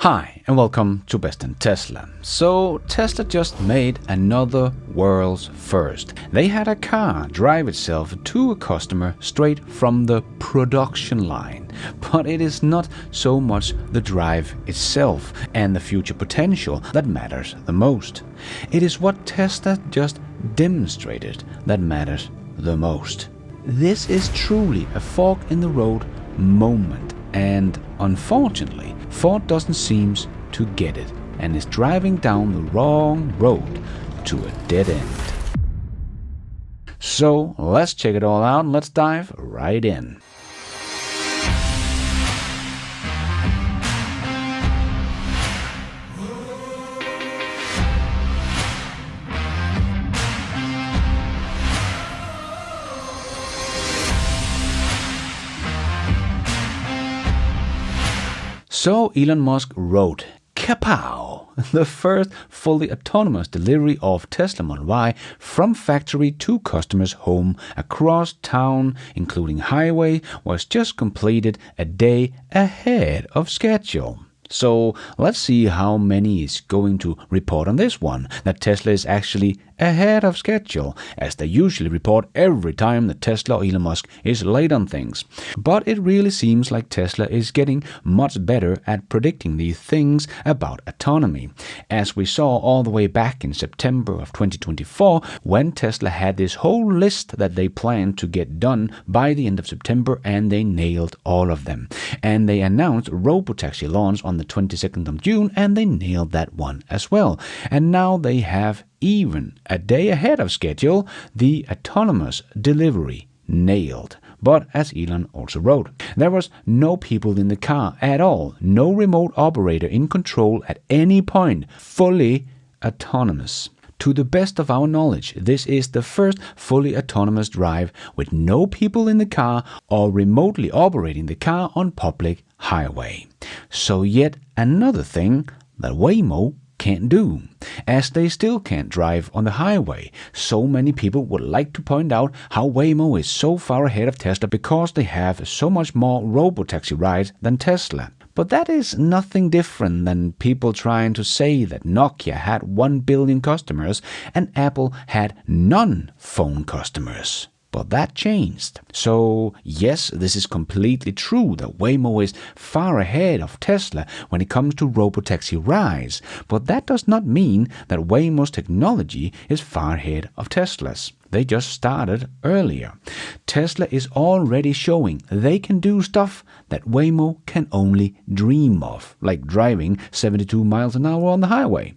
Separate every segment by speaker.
Speaker 1: Hi and welcome to Best in Tesla. So Tesla just made another world's first. They had a car drive itself to a customer straight from the production line. But it is not so much the drive itself and the future potential that matters the most. It is what Tesla just demonstrated that matters the most. This is truly a fork in the road moment. And unfortunately, Ford doesn't seem to get it and is driving down the wrong road to a dead end. So let's check it all out and let's dive right in. So Elon Musk wrote, "Kapow!" The first fully autonomous delivery of Tesla Model Y from factory to customer's home across town, including highway, was just completed a day ahead of schedule. So let's see how many is going to report on this one, that Tesla is actually ahead of schedule, as they usually report every time that Tesla or Elon Musk is late on things. But it really seems like Tesla is getting much better at predicting these things about autonomy, as we saw all the way back in September of 2024, when Tesla had this whole list that they planned to get done by the end of September, and they nailed all of them. And they announced Robotaxi launch on the 22nd of June, and they nailed that one as well. And now they have, even a day ahead of schedule, the autonomous delivery nailed. But as Elon also wrote, there was no people in the car at all, no remote operator in control at any point, fully autonomous. To the best of our knowledge, this is the first fully autonomous drive with no people in the car or remotely operating the car on public highway. So yet another thing that Waymo can't do, as they still can't drive on the highway. So many people would like to point out how Waymo is so far ahead of Tesla because they have so much more robotaxi rides than Tesla. But that is nothing different than people trying to say that Nokia had 1 billion customers and Apple had none phone customers. But that changed. So yes, this is completely true that Waymo is far ahead of Tesla when it comes to robotaxi rides, but that does not mean that Waymo's technology is far ahead of Tesla's. They just started earlier. Tesla is already showing they can do stuff that Waymo can only dream of, like driving 72 miles an hour on the highway.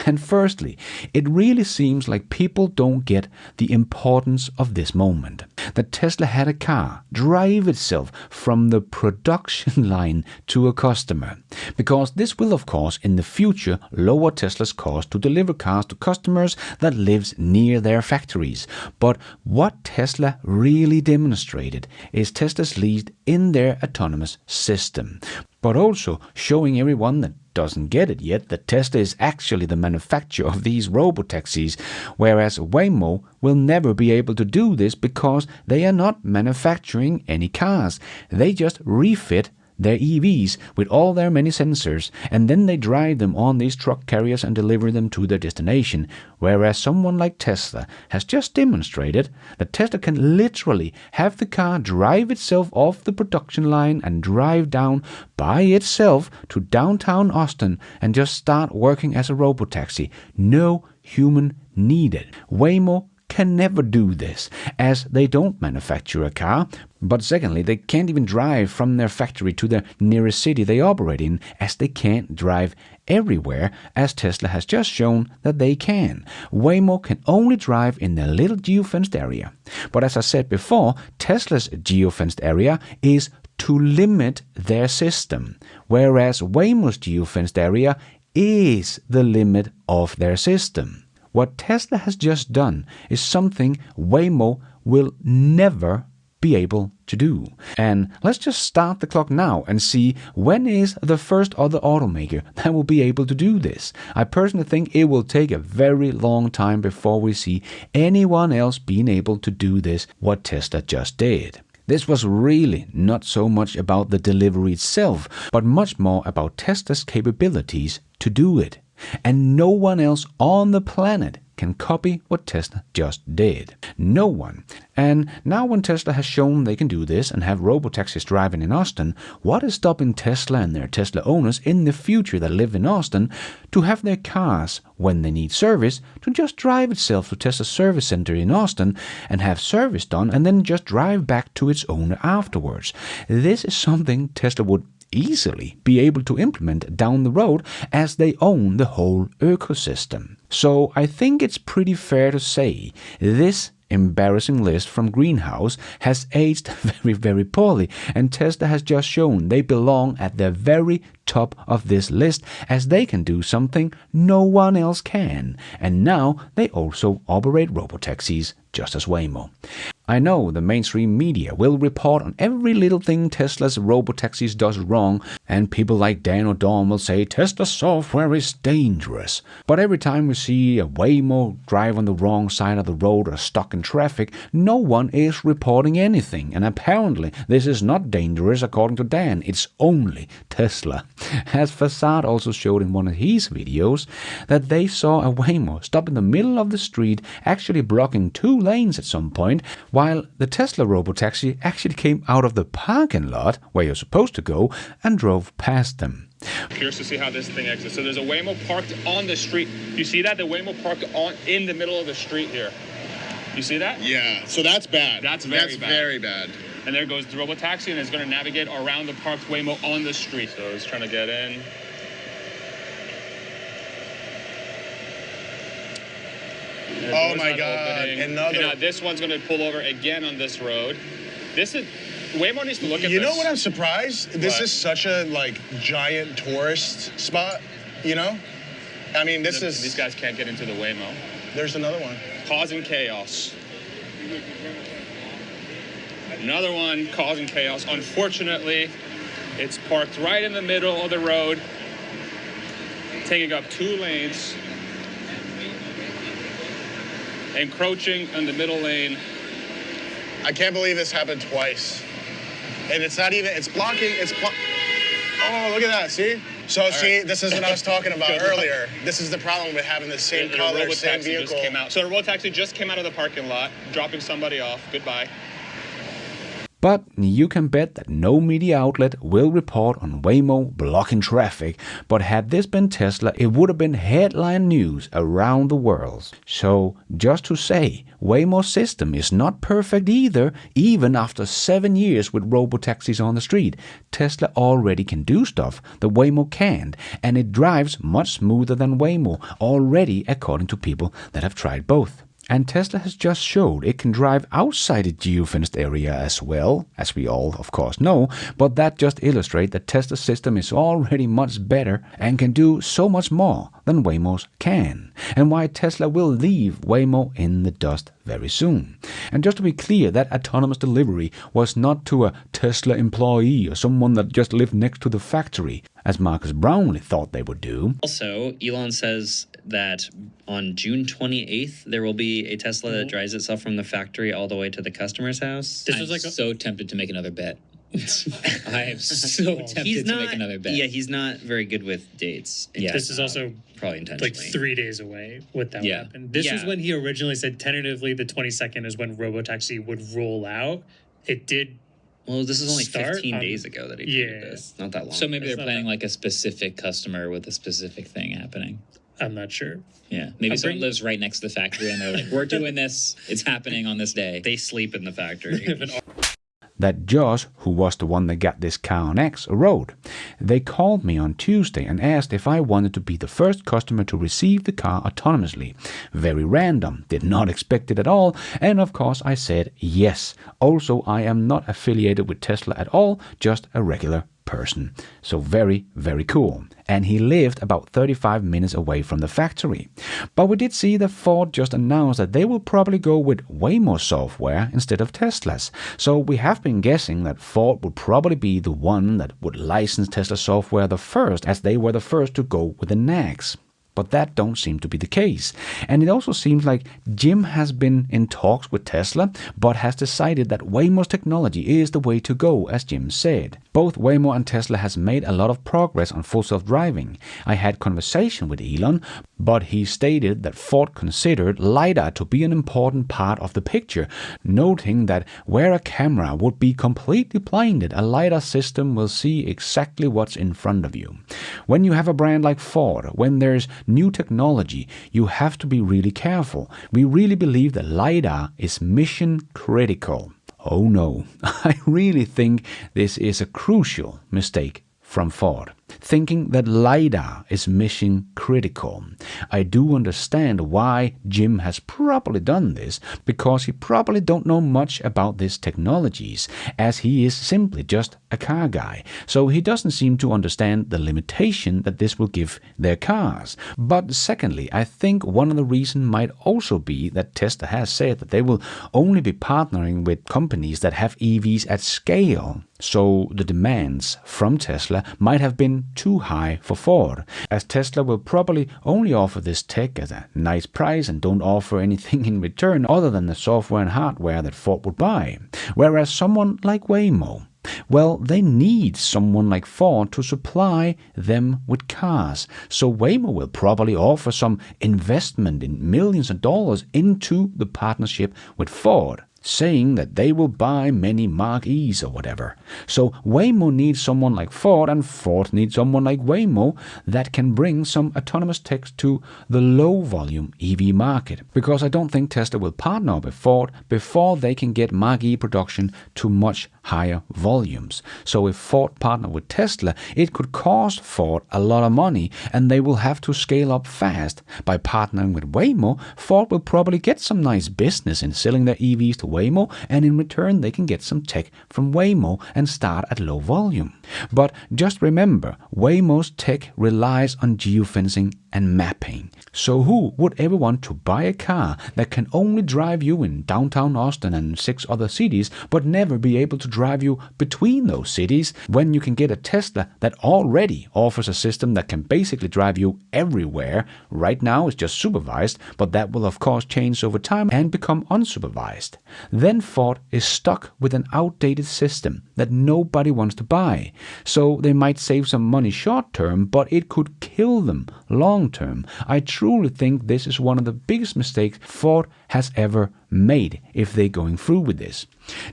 Speaker 1: And firstly, it really seems like people don't get the importance of this moment. That Tesla had a car drive itself from the production line to a customer. Because this will, of course, in the future lower Tesla's cost to deliver cars to customers that lives near their factories. But what Tesla really demonstrated is Tesla's lead in their autonomous system, but also showing everyone that doesn't get it yet that Tesla is actually the manufacturer of these robotaxis, whereas Waymo will never be able to do this because they are not manufacturing any cars. They just refit their EVs with all their many sensors, and then they drive them on these truck carriers and deliver them to their destination, whereas someone like Tesla has just demonstrated that Tesla can literally have the car drive itself off the production line and drive down by itself to downtown Austin and just start working as a robotaxi. No human needed. Waymo can never do this, as they don't manufacture a car. But secondly, they can't even drive from their factory to the nearest city they operate in, as they can't drive everywhere, as Tesla has just shown that they can. Waymo can only drive in their little geofenced area. But as I said before, Tesla's geofenced area is to limit their system, whereas Waymo's geofenced area is the limit of their system. What Tesla has just done is something Waymo will never be able to do. And let's just start the clock now and see when is the first other automaker that will be able to do this. I personally think it will take a very long time before we see anyone else being able to do this, what Tesla just did. This was really not so much about the delivery itself, but much more about Tesla's capabilities to do it. And no one else on the planet can copy what Tesla just did. No one. And now when Tesla has shown they can do this and have robotaxis driving in Austin, what is stopping Tesla and their Tesla owners in the future that live in Austin to have their cars, when they need service, to just drive itself to Tesla's service center in Austin and have service done and then just drive back to its owner afterwards? This is something Tesla would easily be able to implement down the road as they own the whole ecosystem. So I think it's pretty fair to say this embarrassing list from Greenhouse has aged very, very poorly, and Tesla has just shown they belong at the very top of this list as they can do something no one else can, and now they also operate robotaxis just as Waymo. I know the mainstream media will report on every little thing Tesla's robotaxis does wrong, and people like Dan or Dawn will say Tesla software is dangerous. But every time we see a Waymo drive on the wrong side of the road or stuck in traffic, no one is reporting anything, and apparently this is not dangerous according to Dan, it's only Tesla. As Facade also showed in one of his videos, that they saw a Waymo stop in the middle of the street, actually blocking 2 lanes at some point, while the Tesla robotaxi actually came out of the parking lot where you're supposed to go and drove past them.
Speaker 2: Curious to see how this thing exits. So there's a Waymo parked on the street. You see that? The Waymo parked in the middle of the street here. You see that?
Speaker 3: Yeah, so that's bad.
Speaker 2: That's very bad. And there goes the robotaxi, and it's going to navigate around the parked Waymo on the street. So it's trying to get in.
Speaker 3: Oh my God! Another.
Speaker 2: And this one's going to pull over again on this road. Waymo needs to look at this.
Speaker 3: You know what? I'm surprised. This is such a giant tourist spot. You know, I mean,
Speaker 2: these guys can't get into the Waymo.
Speaker 3: There's another one.
Speaker 2: Causing chaos. Another one causing chaos. Unfortunately, it's parked right in the middle of the road, taking up 2 lanes, encroaching on the middle lane.
Speaker 3: I can't believe this happened twice. And it's not even, it's blocking, oh, look at that, see? So see, this is what I was talking about earlier. This is the problem with having the same color, same vehicle.
Speaker 2: Just came out. So the robotaxi just came out of the parking lot, dropping somebody off. Goodbye.
Speaker 1: But you can bet that no media outlet will report on Waymo blocking traffic, but had this been Tesla, it would have been headline news around the world. So, just to say, Waymo's system is not perfect either, even after 7 years with robotaxis on the street. Tesla already can do stuff that Waymo can't, and it drives much smoother than Waymo already, according to people that have tried both. And Tesla has just showed it can drive outside the geofenced area as well, as we all of course know, but that just illustrates that Tesla's system is already much better and can do so much more than Waymo's can, and why Tesla will leave Waymo in the dust very soon. And just to be clear, that autonomous delivery was not to a Tesla employee or someone that just lived next to the factory, as Marcus Brownlee thought they would do.
Speaker 4: Also, Elon says that on June 28th, there will be a Tesla that drives itself from the factory all the way to the customer's house.
Speaker 5: I'm so tempted to make another bet. I am so tempted to make another bet.
Speaker 4: Yeah, he's not very good with dates.
Speaker 5: Yeah,
Speaker 6: this is also
Speaker 4: probably intentionally.
Speaker 6: Like 3 days away with that happen. This is when he originally said tentatively the 22nd is when Robotaxi would roll out. It did.
Speaker 4: Well, this is only 15 days ago that he did this. Not that long.
Speaker 5: So maybe they're planning like a specific customer with a specific thing happening.
Speaker 6: I'm not sure.
Speaker 5: Yeah, maybe someone lives right next to the factory and they're like, we're doing this. It's happening on this day.
Speaker 4: They sleep in the factory.
Speaker 1: That Josh, who was the one that got this car on X, wrote. They called me on Tuesday and asked if I wanted to be the first customer to receive the car autonomously. Very random, did not expect it at all, and of course I said yes. Also, I am not affiliated with Tesla at all, just a regular person. So very, very cool. And he lived about 35 minutes away from the factory. But we did see that Ford just announced that they will probably go with Waymo software instead of Tesla's. So we have been guessing that Ford would probably be the one that would license Tesla software the first, as they were the first to go with the NACS. but that don't seem to be the case. And it also seems like Jim has been in talks with Tesla, but has decided that Waymo's technology is the way to go, as Jim said. Both Waymo and Tesla has made a lot of progress on full self-driving. I had conversation with Elon, but he stated that Ford considered LiDAR to be an important part of the picture, noting that where a camera would be completely blinded, a LiDAR system will see exactly what's in front of you. When you have a brand like Ford, when there's new technology, you have to be really careful. We really believe that LiDAR is mission critical. Oh no, I really think this is a crucial mistake from Ford, thinking that LiDAR is mission critical. I do understand why Jim has probably done this, because he probably don't know much about these technologies, as he is simply just a car guy, so he doesn't seem to understand the limitation that this will give their cars. But secondly, I think one of the reasons might also be that Tesla has said that they will only be partnering with companies that have EVs at scale. So the demands from Tesla might have been too high for Ford, as Tesla will probably only offer this tech at a nice price and don't offer anything in return other than the software and hardware that Ford would buy. Whereas someone like Waymo, well, they need someone like Ford to supply them with cars. So Waymo will probably offer some investment in millions of dollars into the partnership with Ford, saying that they will buy many Mark E's or whatever. So Waymo needs someone like Ford, and Ford needs someone like Waymo that can bring some autonomous tech to the low-volume EV market. Because I don't think Tesla will partner with Ford before they can get Mark E production to much higher volumes. So if Ford partner with Tesla, it could cost Ford a lot of money, and they will have to scale up fast. By partnering with Waymo, Ford will probably get some nice business in selling their EVs to Waymo, and in return they can get some tech from Waymo and start at low volume. But just remember, Waymo's tech relies on geofencing and mapping. So who would ever want to buy a car that can only drive you in downtown Austin and 6 other cities, but never be able to drive you between those cities, when you can get a Tesla that already offers a system that can basically drive you everywhere? Right now it's just supervised, but that will of course change over time and become unsupervised. Then Ford is stuck with an outdated system that nobody wants to buy. So they might save some money short term, but it could kill them long term. I truly think this is one of the biggest mistakes Ford has ever made if they're going through with this.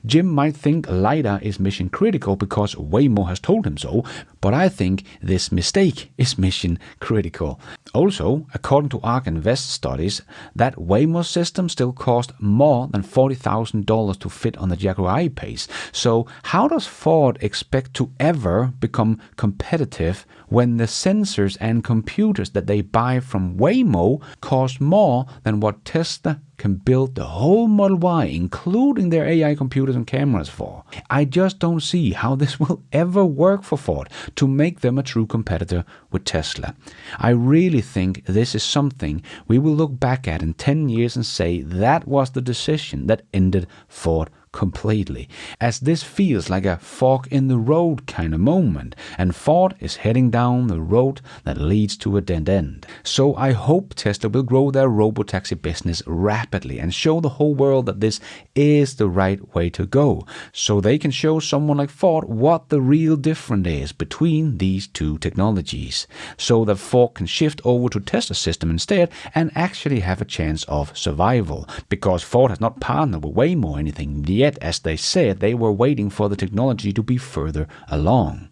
Speaker 1: Jim might think LiDAR is mission critical because Waymo has told him so, but I think this mistake is mission critical. Also, according to ARK Invest studies, that Waymo system still cost more than $40,000 to fit on the Jaguar I-Pace. So how does Ford expect to ever become competitive when the sensors and computers that they buy from Waymo cost more than what Tesla can build the whole Model Y, including their AI computers and cameras, for? I just don't see how this will ever work for Ford to make them a true competitor with Tesla. I really think this is something we will look back at in 10 years and say that was the decision that ended Ford completely, as this feels like a fork in the road kind of moment, and Ford is heading down the road that leads to a dead end. So I hope Tesla will grow their robotaxi business rapidly and show the whole world that this is the right way to go, so they can show someone like Ford what the real difference is between these two technologies, so that Ford can shift over to Tesla's system instead and actually have a chance of survival, because Ford has not partnered with Waymo or anything yet. As they said, they were waiting for the technology to be further along.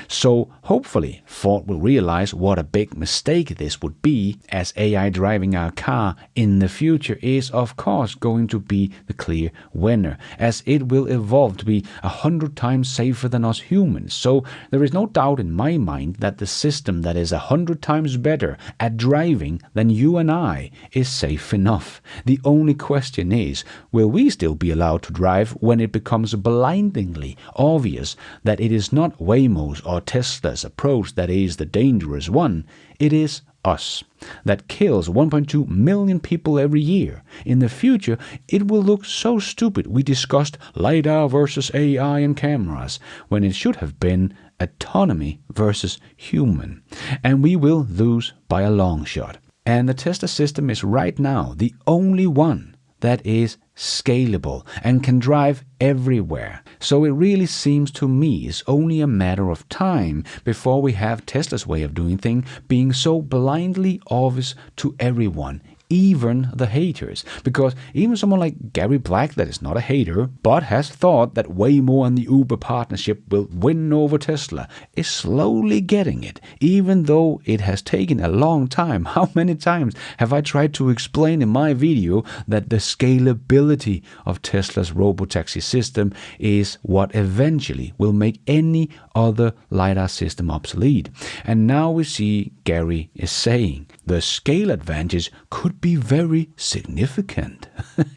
Speaker 1: So hopefully Ford will realize what a big mistake this would be, as AI driving our car in the future is of course going to be the clear winner, as it will evolve to be 100 times safer than us humans. So there is no doubt in my mind that the system that is 100 times better at driving than you and I is safe enough. The only question is, will we still be allowed to drive when it becomes blindingly obvious that it is not Waymo's or Tesla's approach that is the dangerous one? It is us, that kills 1.2 million people every year. In the future, it will look so stupid we discussed LiDAR versus AI and cameras, when it should have been autonomy versus human. And we will lose by a long shot. And the Tesla system is right now the only one that is scalable and can drive everywhere. So it really seems to me it's only a matter of time before we have Tesla's way of doing things being so blindly obvious to everyone, even the haters. Because even someone like Gary Black, that is not a hater, but has thought that Waymo and the Uber partnership will win over Tesla, is slowly getting it, even though it has taken a long time. How many times have I tried to explain in my video that the scalability of Tesla's robotaxi system is what eventually will make any other LiDAR system obsolete? And now we see Gary is saying the scale advantage could be very significant.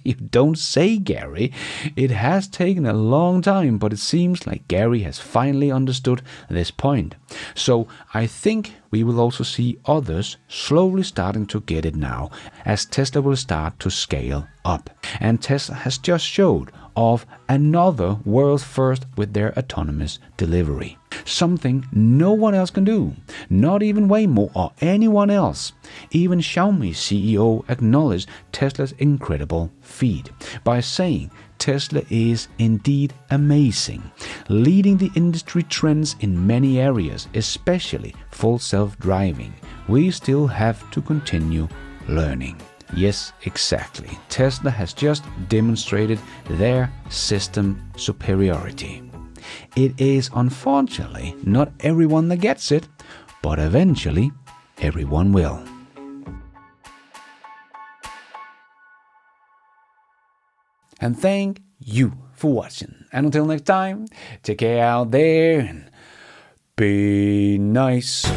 Speaker 1: You don't say, Gary. It has taken a long time, but it seems like Gary has finally understood this point. So I think we will also see others slowly starting to get it now, as Tesla will start to scale up. And Tesla has just showed of another world's first with their autonomous delivery. Something no one else can do, not even Waymo or anyone else. Even Xiaomi's CEO acknowledged Tesla's incredible feat by saying Tesla is indeed amazing, leading the industry trends in many areas, especially full self-driving. We still have to continue learning. Yes, exactly. Tesla has just demonstrated their system superiority. It is unfortunately not everyone that gets it, but eventually everyone will. And thank you for watching. And until next time, take care out there and be nice.